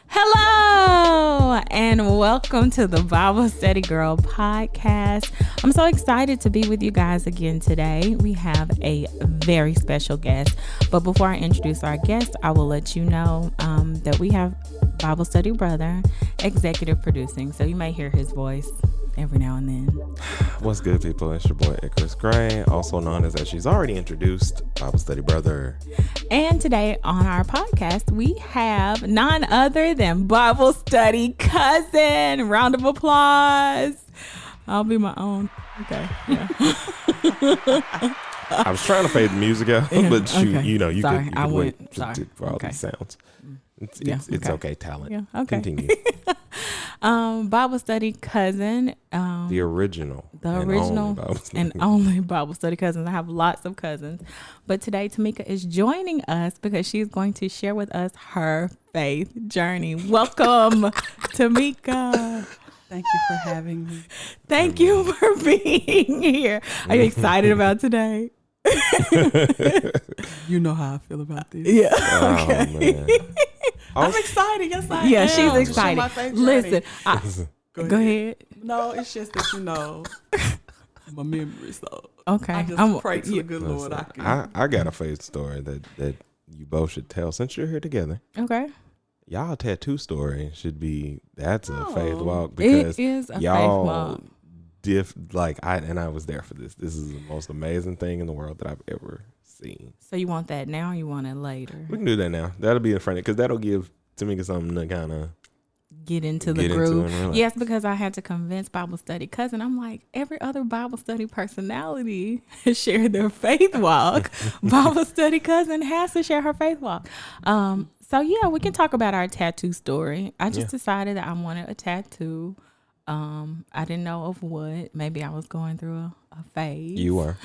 Hello and welcome to the Bible Study Girl podcast. I'm so excited to be with you guys again today. We have a very special guest, but before I introduce our guest, I will let you know that we have Bible Study Brother executive producing, so you may hear his voice every now and then. What's good, people? It's your boy Chris Gray, also known as she's already introduced, Bible Study Brother. And today on our podcast, we have none other than Bible Study Cousin. Round of applause. I'll be my own. Okay. Yeah. I was trying to fade the music out, but you Sorry, could wait Sorry. for all Okay. these sounds. It's okay, talent. Yeah, okay. Continue. Bible Study Cousin. The original and only Bible Study Cousins. I have lots of cousins. But today Tamika is joining us because she's going to share with us her faith journey. Welcome, Tamika. Thank you for having me. Thank you for being here. Are you excited about today? You know how I feel about this. Yeah. Oh, man. I'm excited. Yes, I am. Yeah, she's To share excited. my faith Listen, journey. go ahead. No, it's just that my memory. So Okay. I just pray to the good Lord. Listen, I got a faith story that you both should tell since you're here together. Okay. Y'all tattoo story should be that's a faith walk because it is a y'all faith walk. I was there for this. This is the most amazing thing in the world that I've ever seen. So you want that now or you want it later? We can do that now. That'll be in front because that'll give Tamika something to kind of get into the groove. Yes, because I had to convince Bible Study Cousin. I'm like, every other Bible study personality has shared their faith walk. Bible Study Cousin has to share her faith walk. So yeah, we can talk about our tattoo story. I just decided that I wanted a tattoo. I didn't know of what. Maybe I was going through a phase. You were.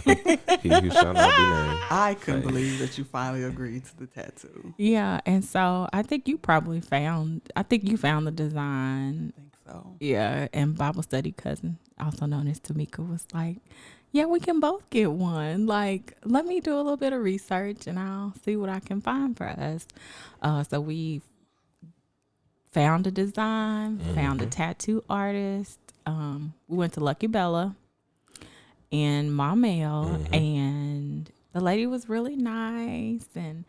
He who shall not be named. I couldn't believe that you finally agreed to the tattoo. Yeah, and so I think you found the design. I think so. Yeah, and Bible Study Cousin, also known as Tamika, was like, yeah, we can both get one. Like, let me do a little bit of research and I'll see what I can find for us. So we found a design, found a tattoo artist. We went to Lucky Bella in Maumelle, and the lady was really nice, and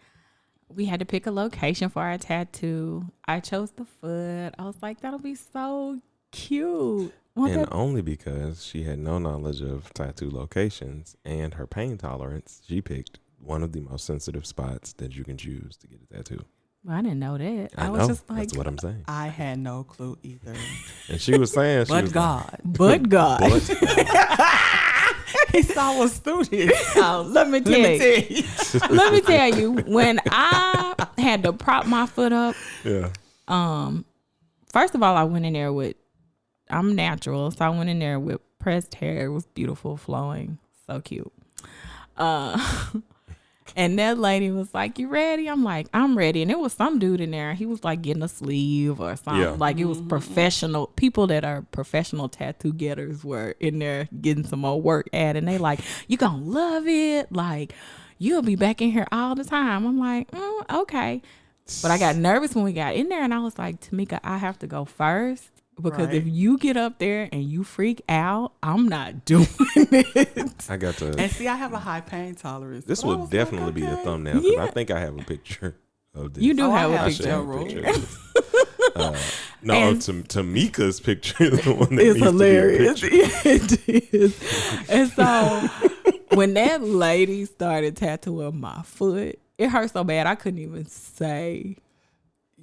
we had to pick a location for our tattoo. I chose the foot. I was like, that'll be so cute. Only because she had no knowledge of tattoo locations and her pain tolerance, she picked one of the most sensitive spots that you can choose to get a tattoo. Well, I didn't know that. I was know. just like, That's what I'm saying. I had no clue either. And she was saying, But God. but God. He saw a student. Let me tell you, when I had to prop my foot up, first of all, I went in there I'm natural, so I went in there with pressed hair. It was beautiful, flowing, so cute. And that lady was like, you ready? I'm like, I'm ready. And there was some dude in there. He was like getting a sleeve or something. Yeah. Like it was professional. People that are professional tattoo getters were in there getting some more work at. And they like, you gonna love it. Like, you'll be back in here all the time. I'm like, okay. But I got nervous when we got in there. And I was like, Tamika, I have to go first. Because if you get up there and you freak out, I'm not doing it. I got to. And see, I have a high pain tolerance. This would definitely be a thumbnail because I think I have a picture of this. You do have a I picture. should have a picture of this. Tamika's picture is the one that It's needs hilarious. to be a picture. It is. And so when that lady started tattooing my foot, it hurt so bad I couldn't even say.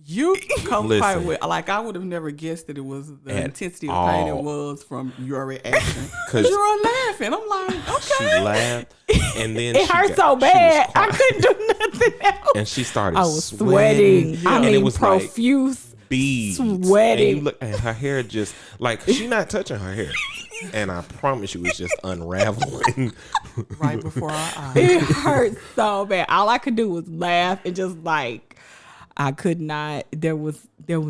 You come quite with, like, I would have never guessed that it was the intensity of pain it was from your reaction. Because you were laughing. I'm like, okay. She laughed. And then it hurt so bad. I couldn't do nothing else. And she started I was sweating. Yeah. I mean, it was profuse. Like beads. Sweating. And her hair just, like, she not touching her hair. And I promise you, it's just unraveling. Right before our eyes. It hurt so bad. All I could do was laugh and just like, I could not. There was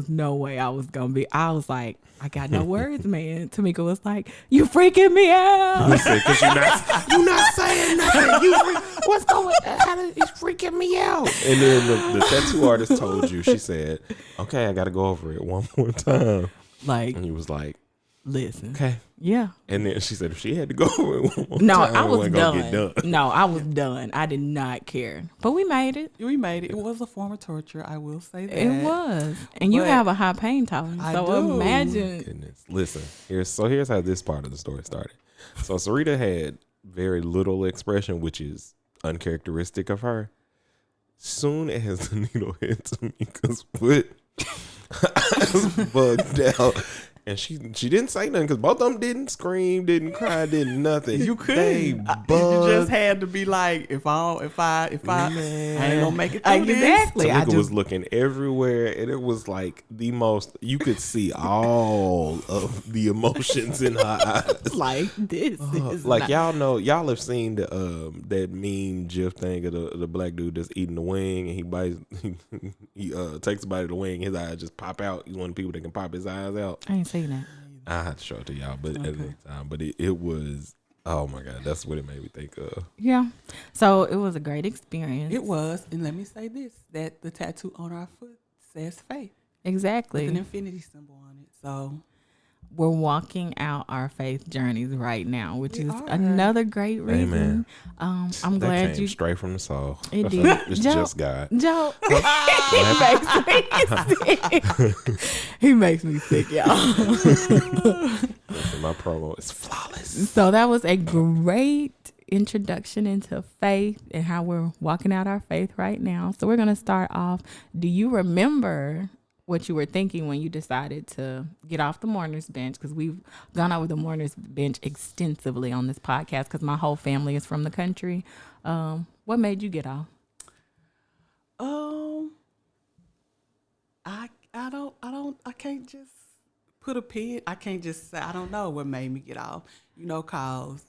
no way I was gonna be. I was like, I got no words, man. Tamika was like, "You freaking me out." You said, "Cause you're not saying nothing. What's going on? It's freaking me out." And then the tattoo artist told you. She said, "Okay, I got to go over it one more time." Like, and you was like, "Listen, okay, yeah." And then she said, if she had to go over it one more no, time, I was done. No, I was done. I did not care, but we made it. We made it. It was a form of torture. I will say that it was, and you have a high pain tolerance. I so do. imagine. Goodness, listen. Here's how this part of the story started. So Sarita had very little expression, which is uncharacteristic of her. Soon as the needle hit Tamika's foot, I was bugged out. And she didn't say nothing because both of them didn't scream, didn't cry, didn't nothing. You couldn't. You just had to be like, if I ain't gonna make it through exactly. Tamika was looking everywhere, and it was like the most. You could see all of the emotions in her eyes. Like this is like y'all have seen the that meme GIF thing of the black dude that's eating the wing, and he takes a bite of the wing, his eyes just pop out. He's one of the people that can pop his eyes out. I ain't seen that. I had to show it to y'all, but at the time, but it was, oh my God, that's what it made me think of. Yeah, so it was a great experience. It was, and let me say this: that the tattoo on our foot says faith. Exactly, with an infinity symbol on it. So we're walking out our faith journeys right now, which is another great reason. Amen. I'm glad you straight from the soul. It did. It's just God. Joe, he makes me sick, y'all. My promo is flawless. So that was a great introduction into faith and how we're walking out our faith right now. So we're gonna start off. Do you remember what you were thinking when you decided to get off the mourner's bench? Because we've gone over the mourner's bench extensively on this podcast because my whole family is from the country. What made you get off? I can't just put a pin. I can't just say, I don't know what made me get off. Cause,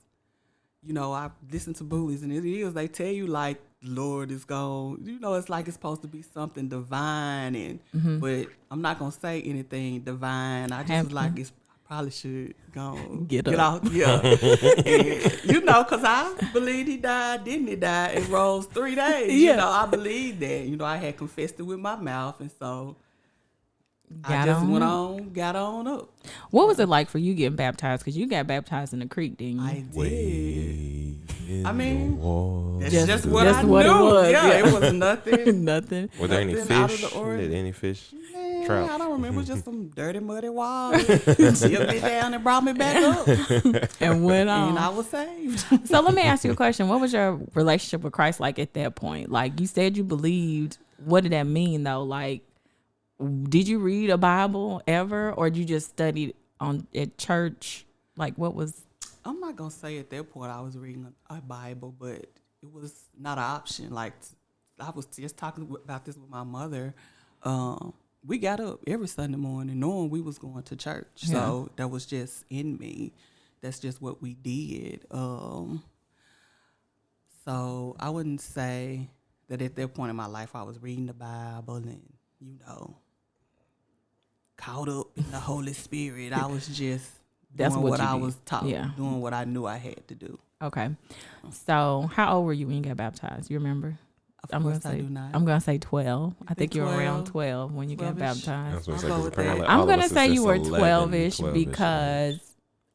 I listen to bullies, and it is, they tell you like, Lord is gone. It's like it's supposed to be something divine, and but I'm not gonna say anything divine. I just was like, I probably should go get out. Yeah, and, cause I believed he died. Didn't he die? It rose 3 days. Yeah. I believed that. I had confessed it with my mouth, and so got on up. What was it like for you getting baptized? Because you got baptized in the creek, didn't you? I did. I mean, that's just what I knew. It was. Yeah, it was nothing. Nothing. Were there any fish? Did any fish? Trout? I don't remember. Just some dirty, muddy water. Chipped me down and brought me back up. And went on. And I was saved. So let me ask you a question. What was your relationship with Christ like at that point? Like, you said you believed. What did that mean, though? Like, did you read a Bible ever, or did you just study at church? Like, what was? I'm not gonna say at that point I was reading a Bible, but it was not an option. Like, I was just talking about this with my mother. We got up every Sunday morning knowing we was going to church. Yeah. So that was just in me. That's just what we did. So I wouldn't say that at that point in my life I was reading the Bible and, caught up in the Holy Spirit. I was just doing what I was taught, doing what I knew I had to do. Okay. So how old were you when you got baptized? You remember? Of course I do not. I'm going to say 12. I think you were around 12 when you got baptized. I'm going to say you were 12-ish because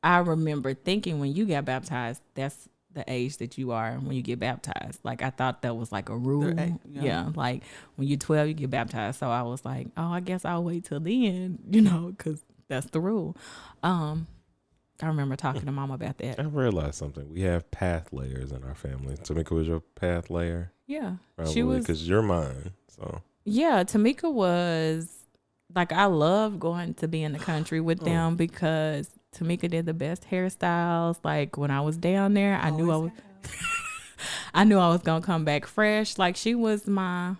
I remember thinking when you got baptized, that's the age that you are when you get baptized. Like, I thought that was like a rule. Yeah, like when you're 12, you get baptized. So I was like, oh, I guess I'll wait till then, because that's the rule. I remember talking to Mama about that. I realized something. We have path layers in our family. Tamika was your path layer? Yeah. Probably, she was. Because you're mine, so. Yeah, Tamika was, like, I love going to be in the country with them because Tamika did the best hairstyles. Like, when I was down there, I knew I was gonna come back fresh. Like, she was my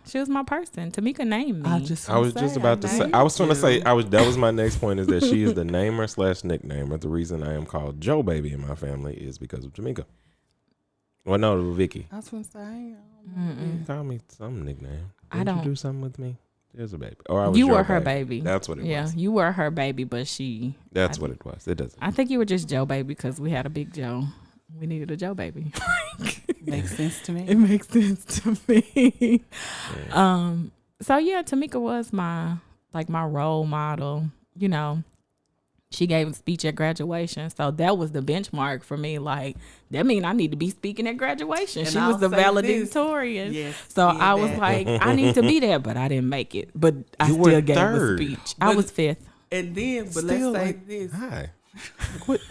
person. Tamika named me. I was just about to say. I was going to say. That was my next point. Is that she is the namer / nicknamer. The reason I am called Joe Baby in my family is because of Tamika. Well, no, Vicky. I was going to say. Call me some nickname. Did you do something with me? There's a baby. Or I was You your were her baby. That's what it Yeah, was. you were her baby, but she. That's what it was. It doesn't. I think you were just Joe baby because we had a big Joe. We needed a Joe baby. Makes sense to It me. makes sense to me. Yeah. So yeah, Tamika was my role model. You know, she gave a speech at graduation, so that was the benchmark for me. Like that mean I need to be speaking at graduation. And she I'll was the say this. valedictorian. Yes. So yeah, I was that. like, I need to be there, but I didn't make it. But I You were still gave a third. speech. I But- was fifth, And then, but Still, let's say like, this. Hi. What?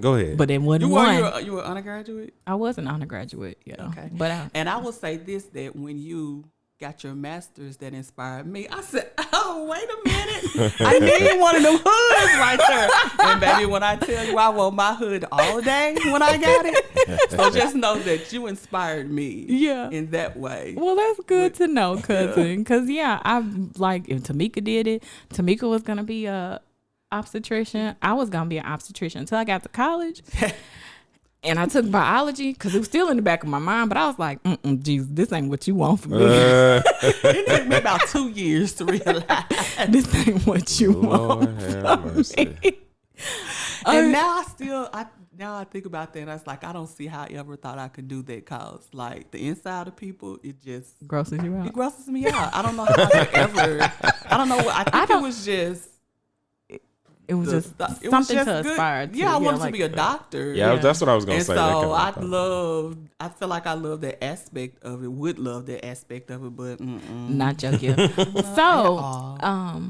Go ahead. but it wasn't You one. were you were undergraduate? I was an undergraduate, yeah. Okay. But I, And I will say this, that when you got your master's, that inspired me. I said, oh, wait a minute. I need one of them hoods right there. And baby, when I tell you I wore my hood all day when I got it. So just know that you inspired me yeah. in that way. Well, that's good to know, cousin. Because, yeah, I'm like, if Tamika did it, Tamika was going to be a obstetrician. I was going to be an obstetrician until I got to college. And I took biology because it was still in the back of my mind. But I was like, Jesus, this ain't what you want from me. It took me about 2 years to realize. This ain't what you Lord want. have mercy. And now I think about that, and I was like, I don't see how I ever thought I could do that, cause like the inside of people, it just Grosses you it out. grosses me out. I don't know how I could ever. I don't know what I think. It was just It was the- just it was something just to good. aspire to. Yeah, I wanted like, to be a doctor. Yeah, Yeah. that's what I was gonna And say. so I that I feel like I love that aspect of it. Would love that aspect of it, but not your gift. So, all.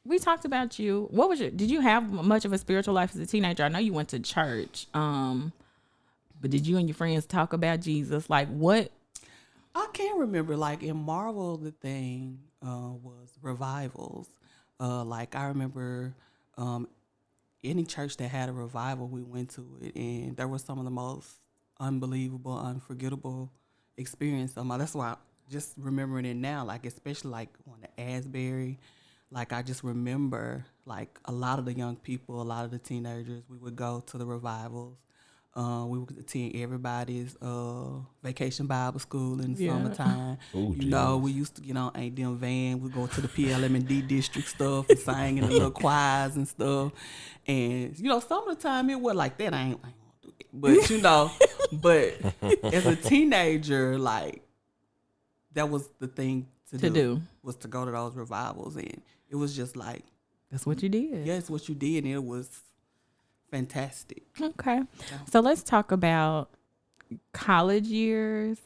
we talked about you. What was did you have much of a spiritual life as a teenager? I know you went to church. But did you and your friends talk about Jesus? Like what? I can't remember. Like in Marvel, the thing was revivals. Like I remember any church that had a revival, we went to it, and there was some of the most unbelievable, unforgettable experience of my. That's why just remembering it now, like especially like on the Asbury, like I just remember like a lot of the young people, a lot of the teenagers, we would go to the revivals. We would attend everybody's vacation Bible school in the Yeah. summertime. Ooh, You know, geez. we used to get on A.D.M. van. We go to the PLM&D district stuff and sing in the little choirs and stuff. And, you know, some of the time it was like that. I ain't gonna do it. But, you know, but as a teenager, like, that was the thing to do. Was to go to those revivals. And it was just like, That's what you did. yeah, it's what you did. And it was fantastic. Okay. So let's talk about college years.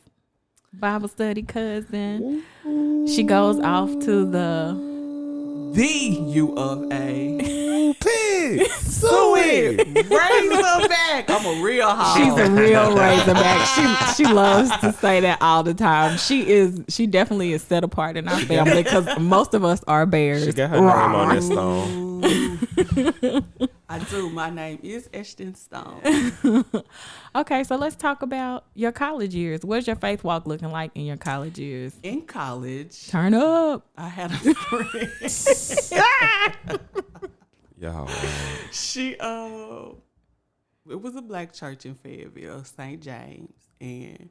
Bible study cousin. She goes off to the U of A. Pig. Sue it. Razorback. I'm a real hog. She's a real Razorback. She loves to say that all the time. She definitely is set apart in our family because most of us are bears. She got her name on that stone. I do. My name is Ashton Stone. Okay, so let's talk about your college years. What's your faith walk looking like in your college years? In college, Turn up. I had a friend. Y'all. She it was a black church in Fayetteville, St. James, and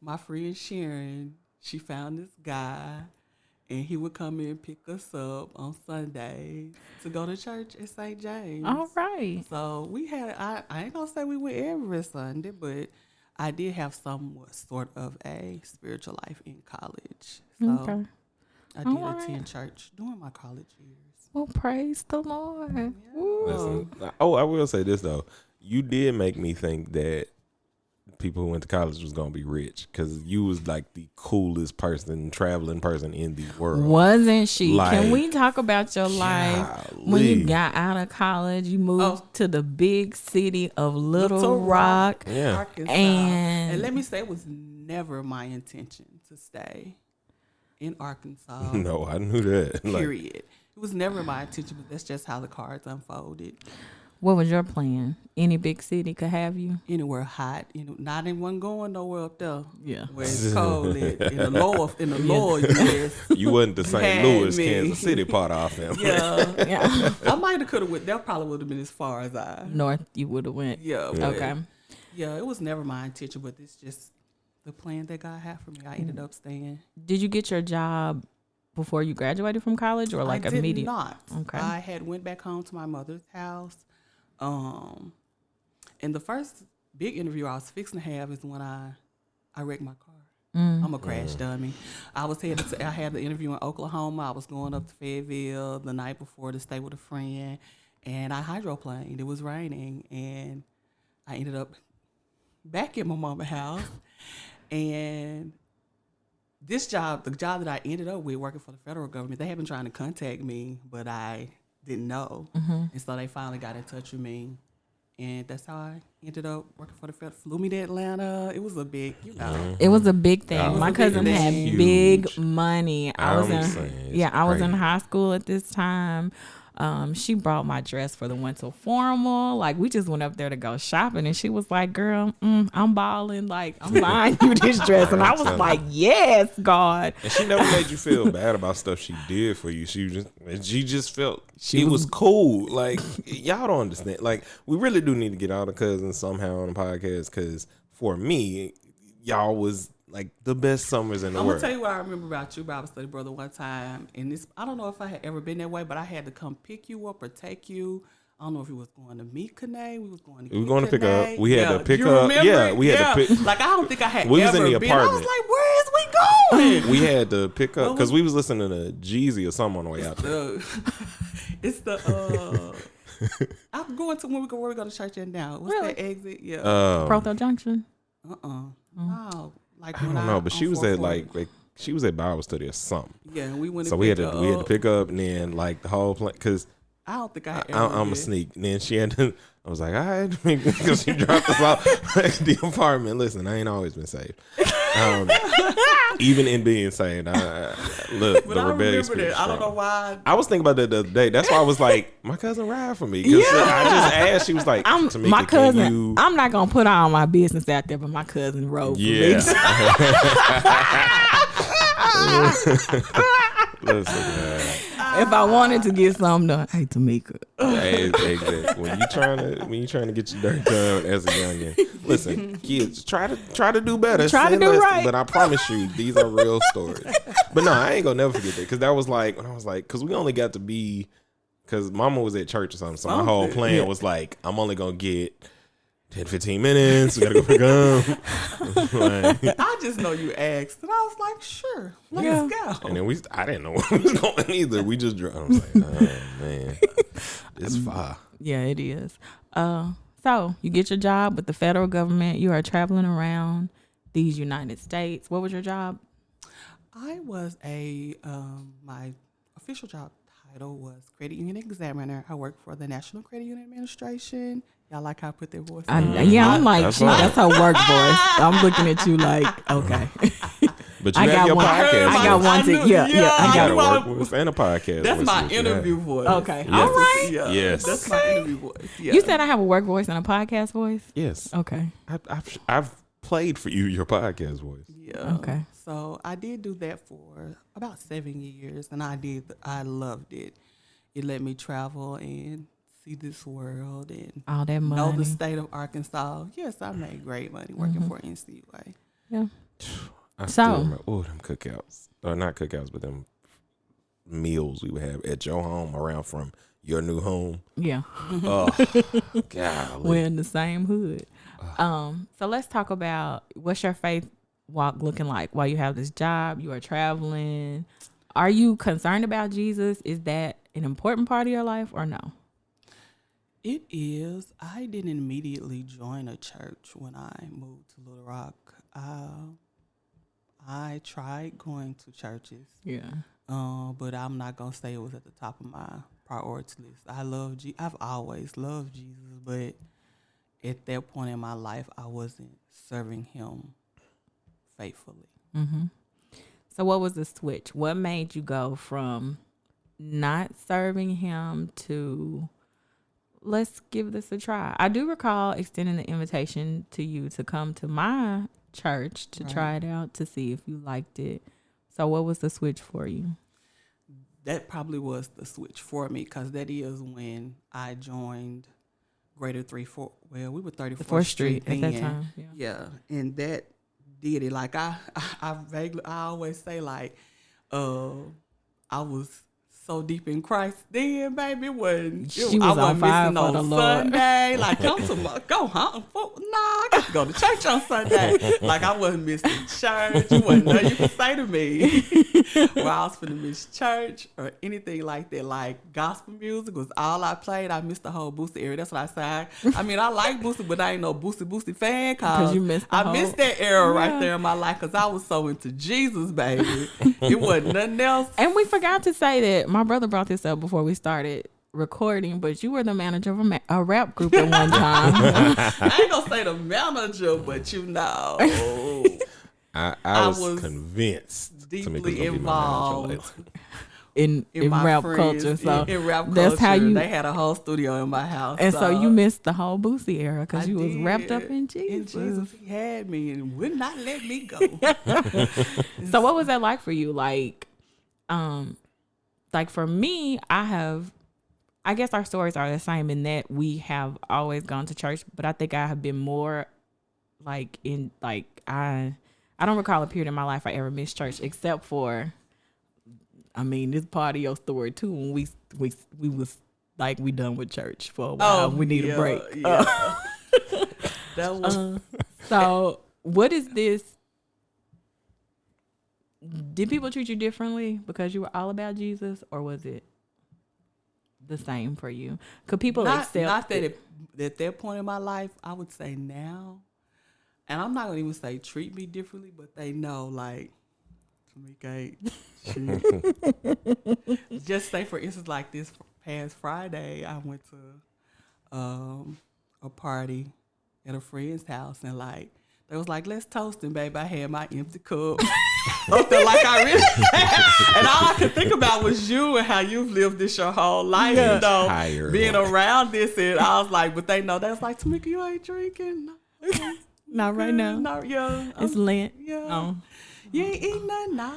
my friend Sharon, she found this guy, and he would come in and pick us up on Sunday to go to church at St. James. All right. So we had, I ain't gonna say we went every Sunday, but I did have somewhat sort of a spiritual life in college. So Okay. I did Alright. attend church during my college years. Well, praise the Lord. Woo. Listen, I will say this though. You did make me think that people who went to college was gonna be rich because you was like the coolest person, traveling person in the world. Wasn't she? Like, Can we talk about your life when you golly. got out of college? You moved Oh. to the big city of Little Rock. Yeah. Arkansas. And- let me say, it was never my intention to stay in Arkansas. No, I knew that. Like, Period. It was never my intention, but that's just how the cards unfolded. What was your plan? Any big city could have you? Anywhere hot, not anyone going nowhere up there. Yeah. Where it's cold in the lower U.S. you wasn't the St. Had Louis, me. Kansas City part off him. Yeah, Yeah. I might have could have went. That probably would have been as far as I. North, you would have went. Yeah. but- Okay. Yeah, it was never my intention, but it's just the plan that God had for me. I ended up staying. Did you get your job before you graduated from college, or like I did immediate? not. Okay. I had went back home to my mother's house. And the first big interview I was fixing to have is when I wrecked my car. I'm a crash dummy. I had the interview in Oklahoma. I was going up to Fayetteville the night before to stay with a friend, and I hydroplaned. It was raining, and I ended up back at my mama's house. And the job that I ended up with, working for the federal government, they had been trying to contact me, but I didn't know. And so they finally got in touch with me. And that's how I ended up working for the federal. Flew me to Atlanta. It was a big, It was a big thing. Oh, My it was cousin big. had Huge. big money. I was I in high school at this time. She brought my dress for the winter formal. Like, we just went up there to go shopping, and she was like, "Girl, I'm balling. Like, I'm buying you this dress." And I was like, "Yes, God." And she never made you feel bad about stuff she did for you. She just felt it was cool. Like, y'all don't understand. Like, we really do need to get all the cousins somehow on the podcast, because for me, y'all was like the best summers in the I'm world. gonna tell you what I remember about you, Bible study brother, one time, and this, I don't know if I had ever been that way, but I had to come pick you up or take you. I don't know if we was going to meet Kanae. We was going to. We were going to pick Kanae. up. We had to pick you up. remember Yeah, it? we had to pick. Like, I don't think I had We was ever in the been. I was apartment. like, where is we going? We had to pick up because we was listening to Jeezy or something on the way out there. It's the I'm going to where we go to church at now. What's Really? that exit? Yeah. Proto Junction. No. Like, I don't know, but she was at like she was at Bible study or something. Yeah, we went. So we had to pick up, and then like the whole plan, because I don't think I had. I'm a sneak. And then she had to. I was like, all right, because she dropped us off at the apartment. Listen, I ain't always been saved. Even in being saved, look, But the I rebellion remember spirit. that. I don't know why. I was thinking about that the other day. That's why I was like, my cousin ride for me. Because I just asked. She was like, Tamika, My cousin. can you? I'm not gonna put all my business out there, but my cousin rode for me. Yeah. Listen, If I wanted to get something done, hey Tamika. hey, exactly. When you trying to get your dirt done as a youngin, listen, kids, try to do better. Try to Sin do less, right. But I promise you, these are real stories. But no, I ain't gonna never forget that, because that was like when I was like, because we only got to be, because Mama was at church or something, so my whole plan was like, I'm only gonna get 10, 15 minutes. We gotta go pick up. Like, I just know you asked, and I was like, sure, let's go. and then I didn't know where we was going either. We just drove. I was like, oh man, it's far. Yeah, it is. So you get your job with the federal government. You are traveling around these United States. What was your job? I was my official job title was credit union examiner. I worked for the National Credit Union Administration. Y'all like how I put their voice? Yeah, I'm like, That's gee, right. that's her work voice. I'm looking at you like, okay. But you I have got your one. podcast. I got one to, yeah. You I gotta got work with and a podcast. That's voice my that you interview have. voice. Okay. Yes. All right. Yeah, Yes. that's my interview voice. Yeah. You said I have a work voice and a podcast voice? Yes. Okay. I've played for you your podcast voice. Yeah. Okay. So I did do that for about 7 years, and I loved it. It let me travel and see this world and All that know money. the state of Arkansas. Yes, I made great money working for NCUA. Yeah. I So- still remember, them cookouts. Or not cookouts, but them meals we would have at your home around from your new home. Yeah. Oh, golly. We're in the same hood. So let's talk about what's your faith walk looking like while you have this job, you are traveling. Are you concerned about Jesus? Is that an important part of your life or no? It is. I didn't immediately join a church when I moved to Little Rock. I tried going to churches, Yeah. but I'm not gonna say it was at the top of my priority list. I've always loved Jesus, but at that point in my life, I wasn't serving Him faithfully. Mm-hmm. So what was the switch? What made you go from not serving Him to let's give this a try? I do recall extending the invitation to you to come to my church to try it out to see if you liked it. So what was the switch for you? That probably was the switch for me, because that is when I joined Greater 34. Well, we were 34th 4th Street Street at that then. time. Yeah, and that did it. Like I always say, like, I was so deep in Christ then, baby. She I was on wasn't fire missing for no the Lord. Sunday. Like, go home. Nah, I got to go to church on Sunday. Like, I wasn't missing church. You wasn't nothing you could say to me where I was finna miss church or anything like that. Like, gospel music was all I played. I missed the whole Boosie era. That's what I said. I mean, I like Boosie, but I ain't no Boosie fan because you missed the I whole- missed that era right Yeah. there in my life because I was so into Jesus, baby. It wasn't nothing else. And we forgot to say that my brother brought this up before we started recording, but you were the manager of a rap group at one time. I ain't gonna say the manager, but you know, I was was convinced Tamika's deeply gonna be my manager involved later. in my rap friends, culture. So in rap culture, that's how you. they had a whole studio in my house, And so you missed the whole Boosie era because I you was wrapped up did. in Jesus. In Jesus, he had me and would not let me go. So what was that like for you? Like for me, I guess our stories are the same in that we have always gone to church, but I think I have been more I don't recall a period in my life I ever missed church except for, I mean, this part of your story too, when we was like, we done with church for a while. We need a break. Yeah. That was So what is this? Did people treat you differently because you were all about Jesus, or was it the same for you? Could people accept not that it? at that point in my life, I would say now, and I'm not gonna even say treat me differently, but they know, like, Tamika, just say for instance, like this past Friday, I went to a party at a friend's house, and like they was like, let's toast him, babe. I had my empty cup up there like I really had. And all I could think about was you and how you've lived this your whole life, you know, Tired. being around this. And I was like, but they know that's like, Tamika, you ain't drinking. Not right now. No, yeah. It's Lent. Yeah. Oh. You ain't eating nothing now.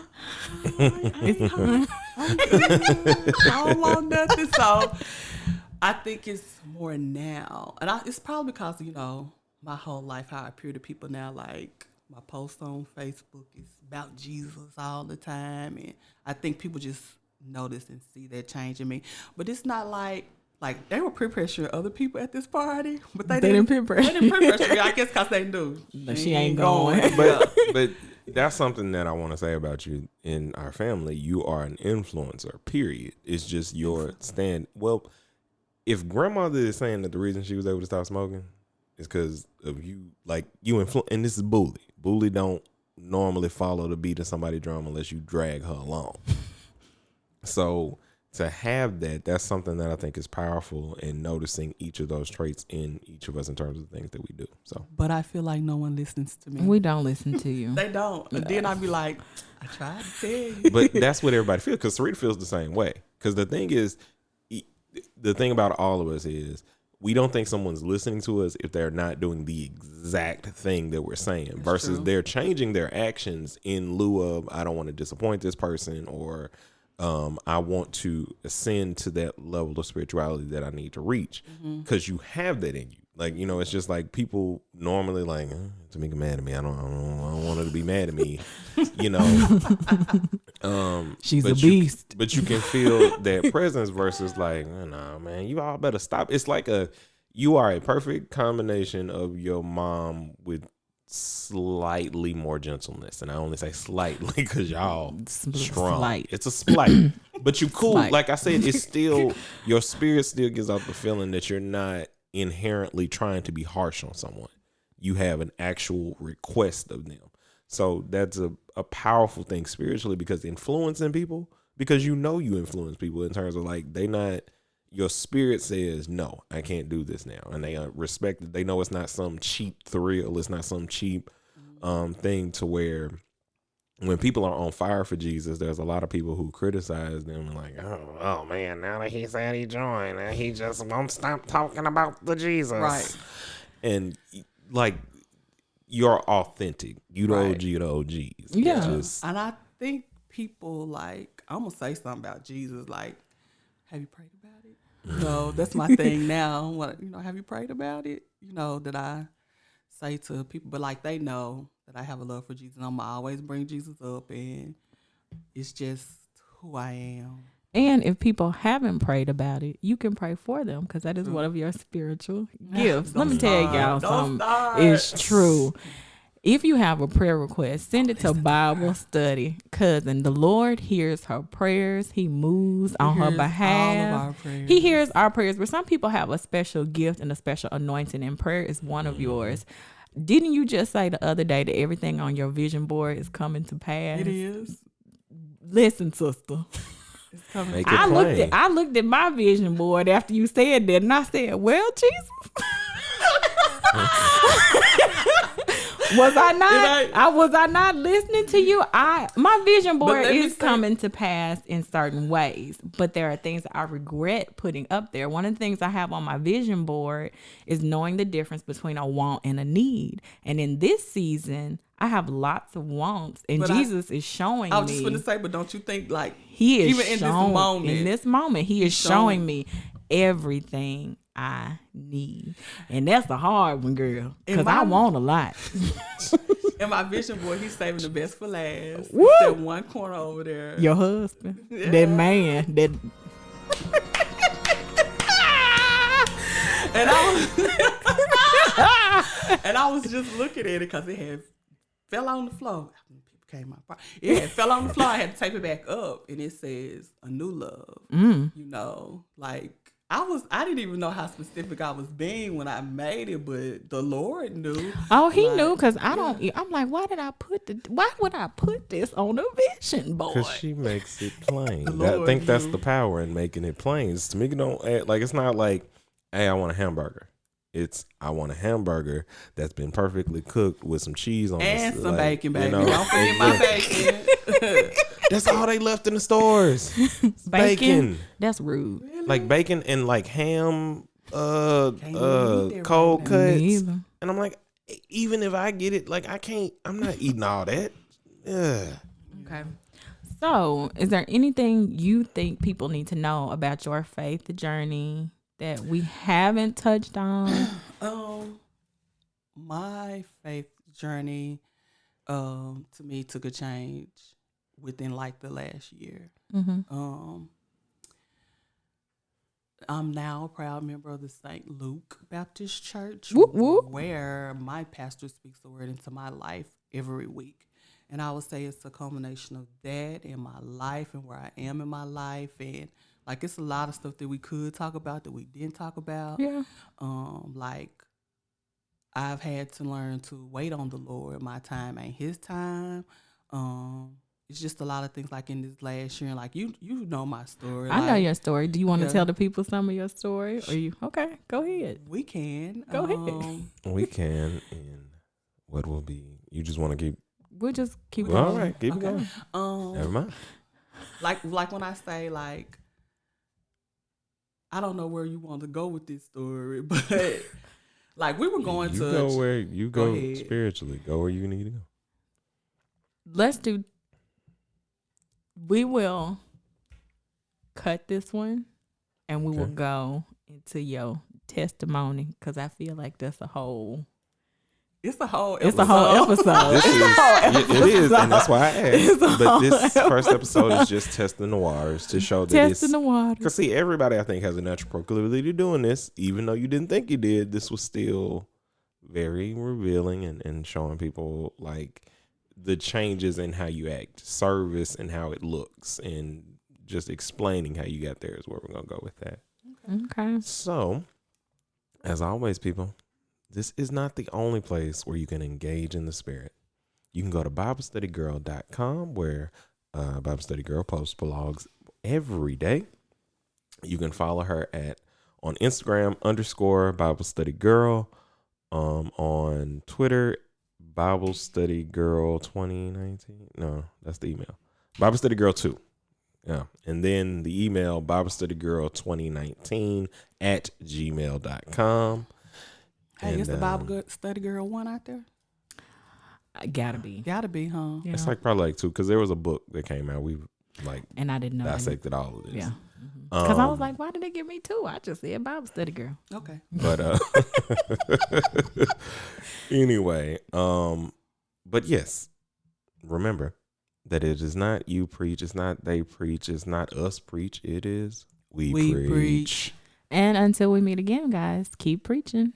I don't want nothing. So I think it's more now. And it's probably because, you know, my whole life, how I appear to people now, like my posts on Facebook is about Jesus all the time. And I think people just notice and see that change in me. But it's not like they were peer pressuring other people at this party, but they didn't peer pressure. They didn't peer pressure me, I guess because they knew. She ain't going. But that's something that I want to say about you in our family. You are an influencer, period. It's just your stand. Well, if grandmother is saying that the reason she was able to stop smoking is because of you, like you influence, and this is Bully. Bully don't normally follow the beat of somebody's drum unless you drag her along. So to have that's something that I think is powerful in noticing each of those traits in each of us in terms of the things that we do. So, but I feel like no one listens to me. We don't listen to you. They don't. And then I'd be like, I tried to tell you. but that's what everybody feels, because Sarita feels the same way. Because the thing is, the thing about all of us is we don't think someone's listening to us if they're not doing the exact thing that we're saying. That's versus true. They're changing their actions in lieu of, I don't want to disappoint this person, or I want to ascend to that level of spirituality that I need to reach, because you have that in you. Like, you know, it's just like people normally like, Tamika mad at me. I don't want her to be mad at me. You know, she's a beast. But you can feel that presence versus like, nah, man, you all better stop. It's like you are a perfect combination of your mom with slightly more gentleness, and I only say slightly because y'all strong. Slight. It's a slight, but you cool. Slight. Like I said, it's still your spirit still gives out the feeling that you're not inherently trying to be harsh on someone. You have an actual request of them, so that's a powerful thing spiritually, because influencing people, because you influence people in terms of like your spirit says, no, I can't do this now. And they respect it. They know it's not some cheap thrill. It's not some cheap thing to where when people are on fire for Jesus, there's a lot of people who criticize them and like, oh man, now that he said he joined, and he just won't stop talking about the Jesus. Right. And like, you're authentic. You the Right. OG of the OGs. Yeah. And I think people like, I'm going to say something about Jesus. Like, have you prayed about it? You know, that's my thing now. What, you know, have you prayed about it? You know, that I say to people, but like they know that I have a love for Jesus. And I'm always bring Jesus up, and it's just who I am. And if people haven't prayed about it, you can pray for them because that is one of your spiritual gifts. Let me tell y'all something. It's true. If you have a prayer request, send it to Bible Study Cousin. The Lord hears her prayers. He moves on her behalf. All of our prayers. He hears our prayers. But some people have a special gift and a special anointing, and prayer is one of yours. Didn't you just say the other day that everything on your vision board is coming to pass? It is. Listen, sister. It's coming. Make it I looked at my vision board after you said that, and I said, "Well, Jesus." Was I not? Was I not listening to you? My vision board is coming to pass in certain ways, but there are things I regret putting up there. One of the things I have on my vision board is knowing the difference between a want and a need. And in this season, I have lots of wants, and But Jesus is showing me. I was just going to say, but don't you think like He is even in this moment, he is showing me everything I need. And that's a hard one, girl, because I want a lot. In my vision board, he's saving the best for last. Woo! That one corner over there. Your husband, that man, that. And I was just looking at it because it had fell on the floor. People came out. Yeah, it fell on the floor. I had to tape it back up, and it says "A New Love." You know, like I didn't even know how specific I was being when I made it, but the Lord knew. Oh, He knew, because I don't. I'm like, why would I put this on the vision board? Because she makes it plain. Lord I think that's knew. the power in making it plain. It's to me, don't add, like, it's not like, hey, I want a hamburger. It's, I want a hamburger that's been perfectly cooked with some cheese on it. And some bacon, baby. You know, Don't forget my bacon. that's all they left in the stores. Bacon. That's rude. Like bacon and like ham, even eat that cold right now. cuts. Me either. And I'm like, even if I get it, like I'm not eating all that. Ugh. Okay. So, is there anything you think people need to know about your faith journey that we haven't touched on? My faith journey, to me, took a change within like the last year. I'm now a proud member of the St. Luke Baptist Church, Whoop, whoop. where my pastor speaks the word into my life every week. And I would say it's a culmination of that in my life and where I am in my life. And like, it's a lot of stuff that we could talk about that we didn't talk about. Yeah. Like, I've had to learn to wait on the Lord. My time ain't His time. It's just a lot of things like in this last year. And like, you know my story. I know your story. Do you want to Yeah. tell the people some of your story? Or you okay? Go ahead. We can. Go ahead. We can. And what will be? You just want to keep. We'll just keep Well, all going. right, keep it going. Never mind. Like when I say like, I don't know where you want to go with this story, but like we were going You to go where you Go go ahead. spiritually. Go where you need to go. We will cut this one and we will go into your testimony, because I feel like that's a whole It's a whole episode. This it is, and that's why I asked. But this first episode is just testing the waters to show that Testing the water. Because see, everybody I think has a natural proclivity to doing this, even though you didn't think you did. This was still very revealing and showing people like the changes in how you act, service, and how it looks, and just explaining how you got there is where we're gonna go with that. Okay. So, as always, people, this is not the only place where you can engage in the spirit. You can go to BibleStudyGirl.com, where Bible Study Girl posts blogs every day. You can follow her on Instagram _Bible Study Girl, on Twitter Bible Study Girl 2019. No, that's the email. Bible Study Girl 2. Yeah. And then the email BibleStudyGirl2019 @gmail.com. Hey, is the Bible Study Girl 1 out there? Gotta be. Gotta be, huh? Yeah. It's like probably like 2, because there was a book that came out. We like And I didn't know. dissected all of this. Yeah. Because I was like, why did they give me 2? I just said Bible Study Girl. Okay. But anyway, but yes, remember, that it is not you preach, it's not they preach, it's not us preach, it is we We preach. preach. And until we meet again, guys, keep preaching.